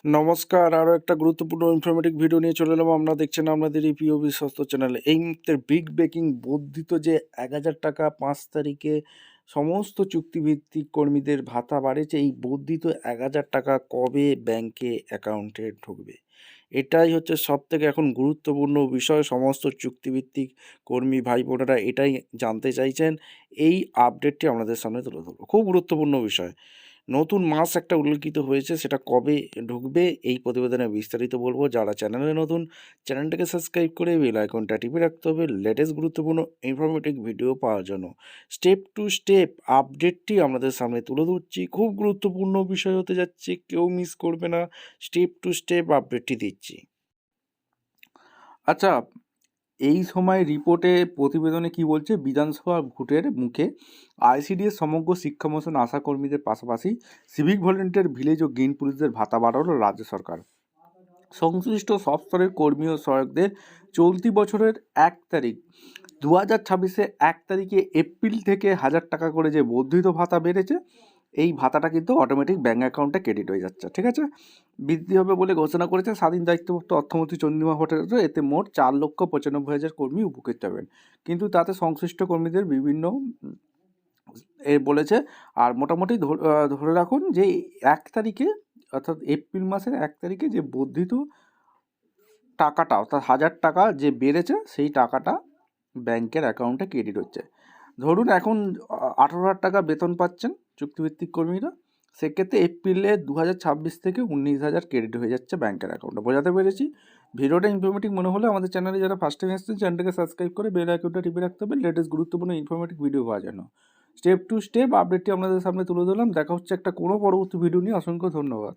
নমস্কার, আরও একটা গুরুত্বপূর্ণ ইনফরমেটিভ ভিডিও নিয়ে চলে এলাম। আমরা দেখছেন আপনাদের এই প্রিয় বিশ্বস্ত চ্যানেলে। এই মুহূর্তের বিগ ব্রেকিং বর্ধিত যে ১,০০০ টাকা ৫ তারিখে সমস্ত চুক্তিভিত্তিক কর্মীদের ভাতা বাড়েছে, এই বর্ধিত ১,০০০ টাকা কবে ব্যাংকে অ্যাকাউন্টে ঢুকবে? এটাই হচ্ছে সবথেকে এখন গুরুত্বপূর্ণ বিষয়। সমস্ত চুক্তিভিত্তিক কর্মী ভাই বোনেরা এটাই জানতে চাইছেন। এই আপডেটটি আপনাদের সামনে তুলে ধরবো। খুব গুরুত্বপূর্ণ বিষয়। নতুন মাস একটা উল্লেখিত হয়েছে, সেটা কবে ঢুকবে এই প্রতিবেদনে বিস্তারিত বলবো। যারা চ্যানেলে নতুন, চ্যানেলটাকে সাবস্ক্রাইব করে বেল আইকনটা টিপে রাখতে হবে লেটেস্ট গুরুত্বপূর্ণ ইনফরমেটিভ ভিডিও পাওয়ার জন্য। স্টেপ টু স্টেপ আপডেটটি আপনাদের সামনে তুলে ধরছি। খুব গুরুত্বপূর্ণ বিষয় হতে যাচ্ছে, কেউ মিস করবে না। স্টেপ টু স্টেপ আপডেটটি দিচ্ছি। আচ্ছা, এই সময় রিপোর্টে প্রতিবেদনে কি বলছে, বিধানসভা ভোটের মুখে আইসিডিএস সমগ্র শিক্ষা মিশন আশাকর্মীদের পাশাপাশি সিভিক ভলেন্টিয়ার, ভিলেজ ও গ্রিন পুলিশদের ভাতা বাড়ালো রাজ্য সরকার। সংশ্লিষ্ট সব স্তরের কর্মী ও সহায়কদের চলতি বছরের ১ তারিখ ২০২৬-এ ১ তারিখে এপ্রিল থেকে ১,০০০ টাকা করে যে বর্ধিত ভাতা বেড়েছে, এই ভাতাটা কিন্তু অটোমেটিক ব্যাঙ্ক অ্যাকাউন্টে ক্রেডিট হয়ে যাচ্ছে। ঠিক আছে, বৃদ্ধি হবে বলে ঘোষণা করেছে স্বাধীন দায়িত্বপ্রাপ্ত অর্থমন্ত্রী চন্দ্রিমা ভট্টাচার্য। এতে মোট ৪,৯৫,০০০ কর্মী উপকৃত হবেন, কিন্তু তাতে সংশ্লিষ্ট কর্মীদের বিভিন্ন বলেছে। আর মোটামুটি ধরে রাখুন যে ১ তারিখে, অর্থাৎ এপ্রিল মাসের ১ তারিখে যে বর্ধিত টাকাটা, অর্থাৎ ১,০০০ টাকা যে বেড়েছে, সেই টাকাটা ব্যাংকের অ্যাকাউন্টে ক্রেডিট হচ্ছে। ধরুন এখন ১৮,০০০ টাকা বেতন পাচ্ছেন চুক্তিভিত্তিক কর্মীরা, সেক্ষেত্রে এপ্রিলে ২০২৬ থেকে ১৯,০০০ ক্রেডিট হয়ে যাচ্ছে ব্যাংকের অ্যাকাউন্টে। বোঝাতে পেরেছি? ভিডিওটা ইনফরমেটিভ মনে হলে আমাদের চ্যানেলে যারা ফার্স্ট টাইম এসেছেন, চ্যানেলটাকে সাবস্ক্রাইব করে বেল আইকনটা টিপে রাখতে হবে লেটেস্ট গুরুত্বপূর্ণ ইনফরমেটিভ ভিডিও পাওয়ার জন্য। স্টেপ টু স্টেপ আপডেটটি আপনাদের সামনে তুলে ধরলাম। দেখা হচ্ছে একটা কোনো পরবর্তী ভিডিও নিয়ে। অসংখ্য ধন্যবাদ।